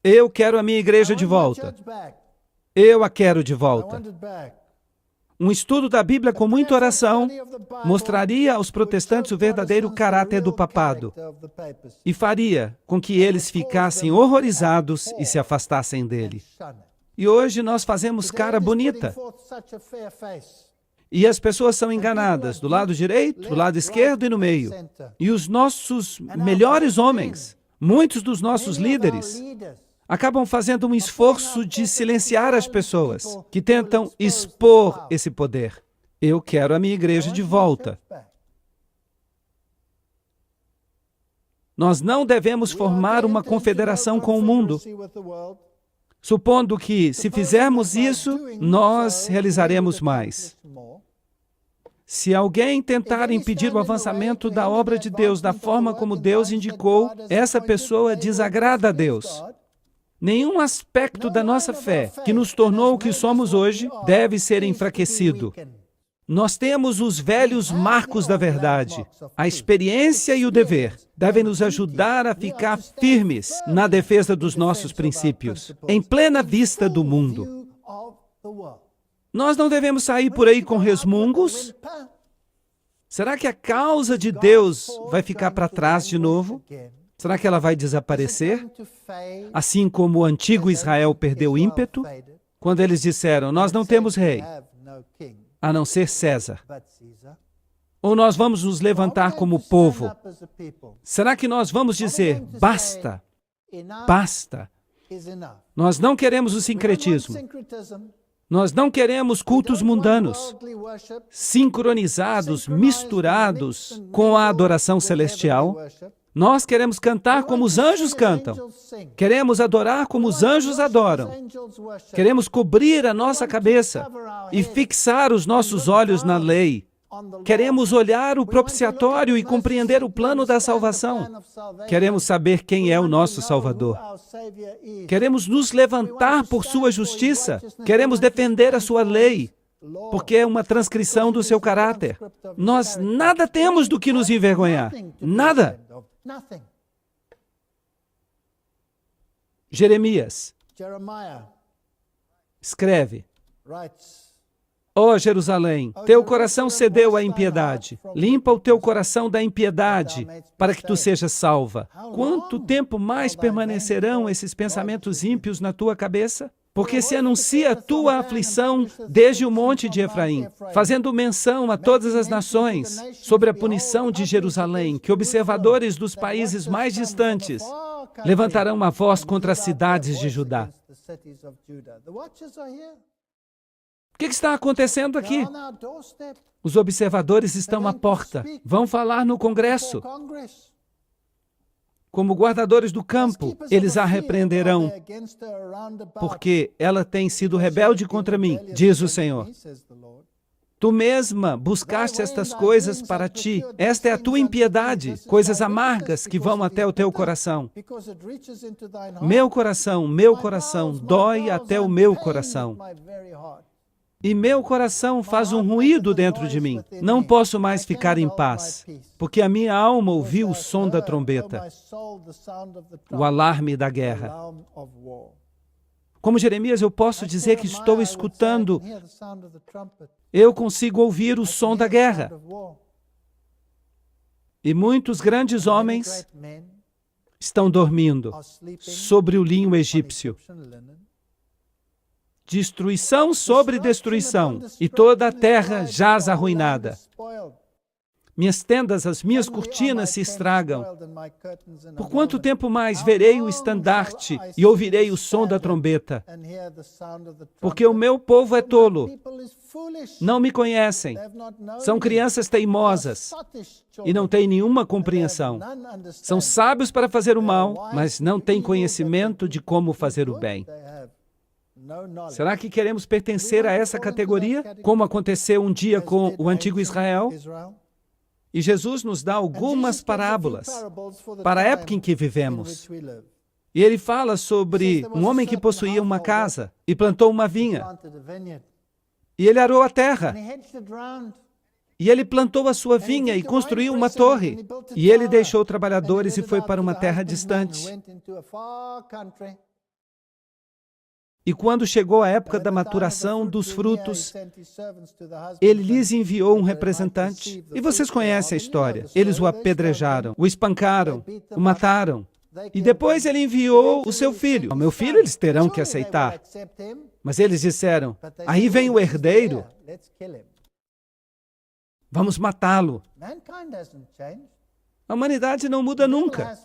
[SPEAKER 1] Eu quero a minha igreja de volta. Eu a quero de volta. Um estudo da Bíblia com muita oração mostraria aos protestantes o verdadeiro caráter do papado e faria com que eles ficassem horrorizados e se afastassem dele. E hoje nós fazemos cara bonita. E as pessoas são enganadas do lado direito, do lado esquerdo e no meio. E os nossos melhores homens, muitos dos nossos líderes, acabam fazendo um esforço de silenciar as pessoas que tentam expor esse poder. Eu quero a minha igreja de volta. Nós não devemos formar uma confederação com o mundo, supondo que, se fizermos isso, nós realizaremos mais. Se alguém tentar impedir o avançamento da obra de Deus da forma como Deus indicou, essa pessoa desagrada a Deus. Nenhum aspecto da nossa fé que nos tornou o que somos hoje deve ser enfraquecido. Nós temos os velhos marcos da verdade. A experiência e o dever devem nos ajudar a ficar firmes na defesa dos nossos princípios, em plena vista do mundo. Nós não devemos sair por aí com resmungos. Será que a causa de Deus vai ficar para trás de novo? Será que ela vai desaparecer? Assim como o antigo Israel perdeu ímpeto, quando eles disseram, nós não temos rei, a não ser César. Ou nós vamos nos levantar como povo? Será que nós vamos dizer, basta, basta? Nós não queremos o sincretismo. Nós não queremos cultos mundanos, sincronizados, misturados com a adoração celestial. Nós queremos cantar como os anjos cantam. Queremos adorar como os anjos adoram. Queremos cobrir a nossa cabeça e fixar os nossos olhos na lei. Queremos olhar o propiciatório e compreender o plano da salvação. Queremos saber quem é o nosso Salvador. Queremos nos levantar por sua justiça. Queremos defender a sua lei, porque é uma transcrição do seu caráter. Nós nada temos do que nos envergonhar. Nada. Jeremias escreve, ó Jerusalém, teu coração cedeu à impiedade. Limpa o teu coração da impiedade, para que tu sejas salva. Quanto tempo mais permanecerão esses pensamentos ímpios na tua cabeça? Porque se anuncia a tua aflição desde o monte de Efraim, fazendo menção a todas as nações sobre a punição de Jerusalém, que observadores dos países mais distantes levantarão uma voz contra as cidades de Judá. O que está acontecendo aqui? Os observadores estão à porta. Vão falar no Congresso. Como guardadores do campo, eles a repreenderão, porque ela tem sido rebelde contra mim, diz o Senhor. Tu mesma buscaste estas coisas para ti. Esta é a tua impiedade, coisas amargas que vão até o teu coração. Meu coração dói até o meu coração. E meu coração faz um ruído dentro de mim. Não posso mais ficar em paz, porque a minha alma ouviu o som da trombeta, o alarme da guerra. Como Jeremias, eu posso dizer que estou escutando. Eu consigo ouvir o som da guerra. E muitos grandes homens estão dormindo sobre o linho egípcio. Destruição sobre destruição, e toda a terra jaz arruinada. Minhas tendas, as minhas cortinas se estragam. Por quanto tempo mais verei o estandarte e ouvirei o som da trombeta? Porque o meu povo é tolo. Não me conhecem. São crianças teimosas e não têm nenhuma compreensão. São sábios para fazer o mal, mas não têm conhecimento de como fazer o bem. Será que queremos pertencer a essa categoria, como aconteceu um dia com o antigo Israel? E Jesus nos dá algumas parábolas para a época em que vivemos. E ele fala sobre um homem que possuía uma casa e plantou uma vinha. E ele arou a terra. E ele plantou a sua vinha e construiu uma torre. E ele deixou trabalhadores e foi para uma terra distante. E quando chegou a época da maturação dos frutos, ele lhes enviou um representante. E vocês conhecem a história. Eles o apedrejaram, o espancaram, o mataram. E depois ele enviou o seu filho. O meu filho eles terão que aceitar. Mas eles disseram, aí vem o herdeiro. Vamos matá-lo. A humanidade não muda nunca.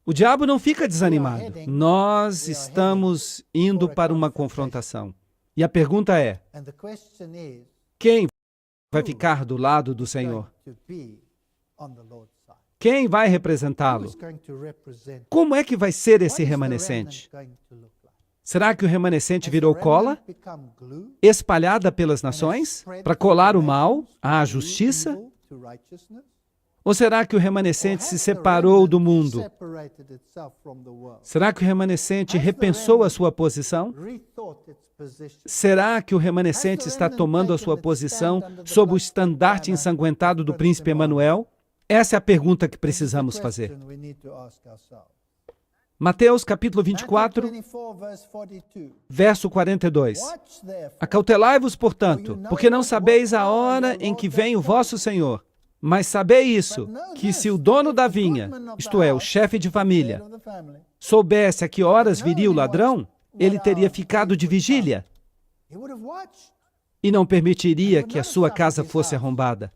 [SPEAKER 1] O diabo não fica desanimado. Nós estamos indo para uma confrontação. E a pergunta é, quem vai ficar do lado do Senhor? Quem vai representá-lo? Como é que vai ser esse remanescente? Será que o remanescente virou cola, espalhada pelas nações, para colar o mal à justiça? Ou será que o remanescente se separou do mundo? Será que o remanescente repensou a sua posição? Será que o remanescente está tomando a sua posição sob o estandarte ensanguentado do príncipe Emanuel? Essa é a pergunta que precisamos fazer. Mateus capítulo 24, verso 42. Acautelaivos, portanto, porque não sabeis a hora em que vem o vosso Senhor. Mas sabei isso, que se o dono da vinha, isto é, o chefe de família, soubesse a que horas viria o ladrão, ele teria ficado de vigília e não permitiria que a sua casa fosse arrombada.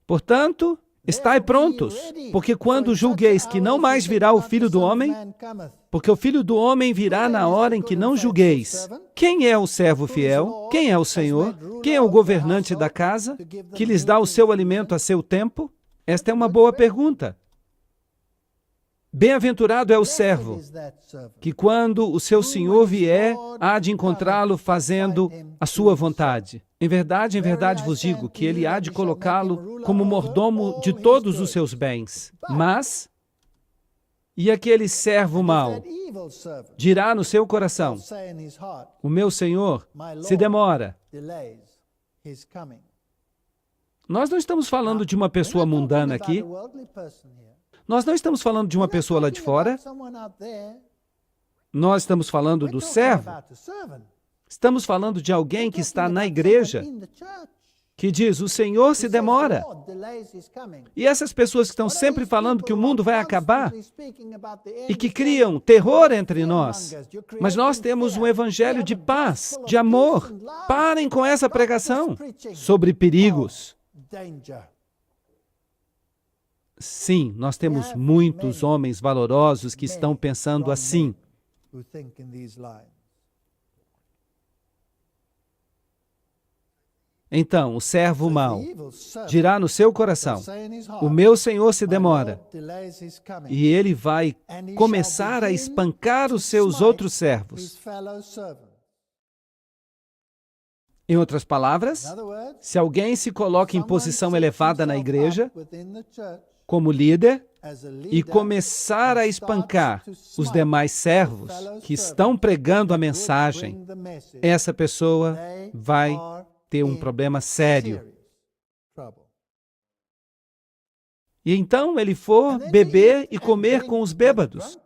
[SPEAKER 1] Portanto, estai prontos, porque quando julgueis que não mais virá o Filho do Homem, porque o Filho do Homem virá na hora em que não julgueis. Quem é o servo fiel? Quem é o Senhor? Quem é o governante da casa, que lhes dá o seu alimento a seu tempo? Esta é uma boa pergunta. Bem-aventurado é o servo, que quando o seu Senhor vier, há de encontrá-lo fazendo a sua vontade. Em verdade vos digo que ele há de colocá-lo como mordomo de todos os seus bens. Mas, e aquele servo mau dirá no seu coração, o meu Senhor se demora. Nós não estamos falando de uma pessoa mundana aqui. Nós não estamos falando de uma pessoa lá de fora. Nós estamos falando do servo. Estamos falando de alguém que está na igreja, que diz, o Senhor se demora. E essas pessoas que estão sempre falando que o mundo vai acabar e que criam terror entre nós. Mas nós temos um evangelho de paz, de amor. Parem com essa pregação sobre perigos. Sim, nós temos muitos homens valorosos que estão pensando assim. Então, o servo mau dirá no seu coração: o meu senhor se demora, e ele vai começar a espancar os seus outros servos. Em outras palavras, se alguém se coloca em posição elevada na igreja, como líder, e começar a espancar os demais servos que estão pregando a mensagem, essa pessoa vai ter um problema sério. E então ele for beber e comer com os bêbados.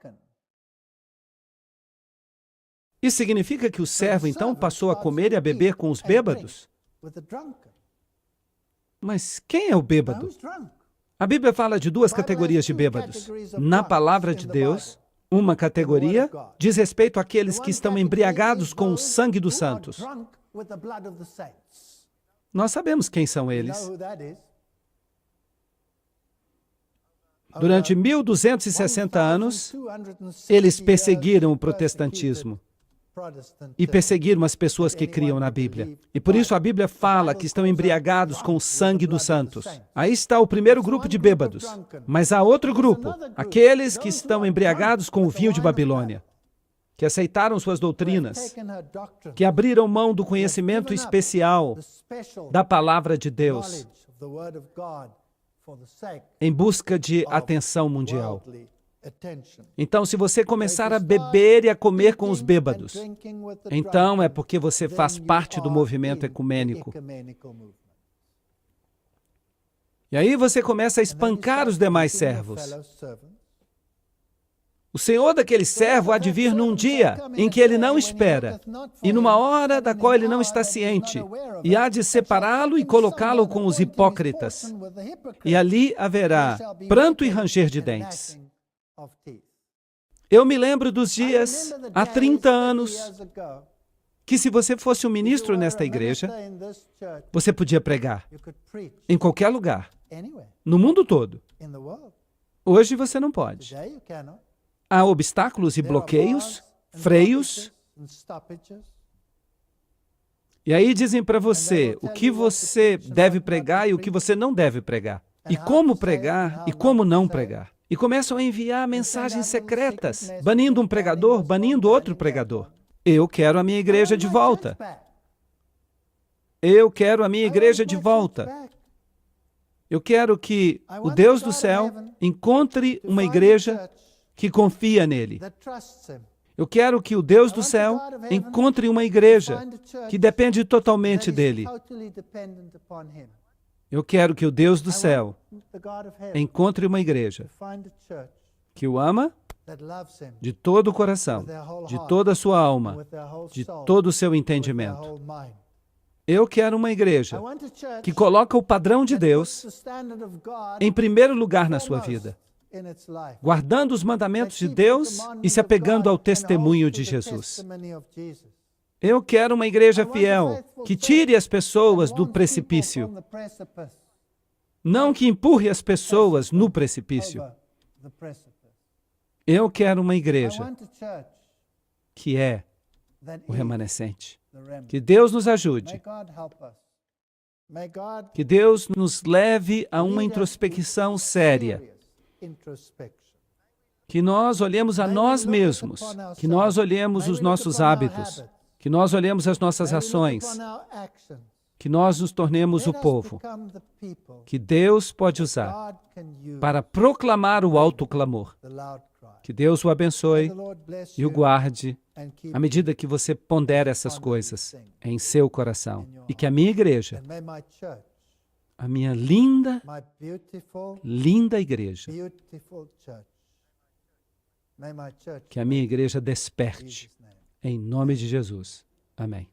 [SPEAKER 1] Isso significa que o servo então passou a comer e a beber com os bêbados? Mas quem é o bêbado? A Bíblia fala de duas categorias de bêbados. Na palavra de Deus, uma categoria diz respeito àqueles que estão embriagados com o sangue dos santos. Nós sabemos quem são eles. Durante 1260 anos, eles perseguiram o protestantismo e perseguiram as pessoas que criam na Bíblia. E por isso a Bíblia fala que estão embriagados com o sangue dos santos. Aí está o primeiro grupo de bêbados. Mas há outro grupo, aqueles que estão embriagados com o vinho de Babilônia, que aceitaram suas doutrinas, que abriram mão do conhecimento especial da palavra de Deus em busca de atenção mundial. Então, se você começar a beber e a comer com os bêbados, então é porque você faz parte do movimento ecumênico. E aí você começa a espancar os demais servos. O senhor daquele servo há de vir num dia em que ele não espera, e numa hora da qual ele não está ciente, e há de separá-lo e colocá-lo com os hipócritas. E ali haverá pranto e ranger de dentes. Eu me lembro dos dias, há 30 anos, que se você fosse um ministro nesta igreja, você podia pregar em qualquer lugar, no mundo todo. Hoje você não pode. Há obstáculos e bloqueios, freios. E aí dizem para você o que você deve pregar e o que você não deve pregar. E como pregar e como não pregar. E começam a enviar mensagens secretas, banindo um pregador, banindo outro pregador. Eu quero a minha igreja de volta. Eu quero a minha igreja de volta. Eu quero que o Deus do céu encontre uma igreja que confia nele. Eu quero que o Deus do céu encontre uma igreja que depende totalmente dele. Eu quero que o Deus do céu encontre uma igreja que o ama de todo o coração, de toda a sua alma, de todo o seu entendimento. Eu quero uma igreja que coloca o padrão de Deus em primeiro lugar na sua vida, guardando os mandamentos de Deus e se apegando ao testemunho de Jesus. Eu quero uma igreja fiel, que tire as pessoas do precipício, não que empurre as pessoas no precipício. Eu quero uma igreja que é o remanescente. Que Deus nos ajude. Que Deus nos leve a uma introspecção séria. Que nós olhemos a nós mesmos, que nós olhemos os nossos hábitos, que nós olhemos as nossas ações, que nós nos tornemos o povo que Deus pode usar para proclamar o alto clamor. Que Deus o abençoe e o guarde à medida que você pondera essas coisas em seu coração. E que a minha igreja, a minha linda, linda igreja, que a minha igreja desperte, em nome de Jesus. Amém.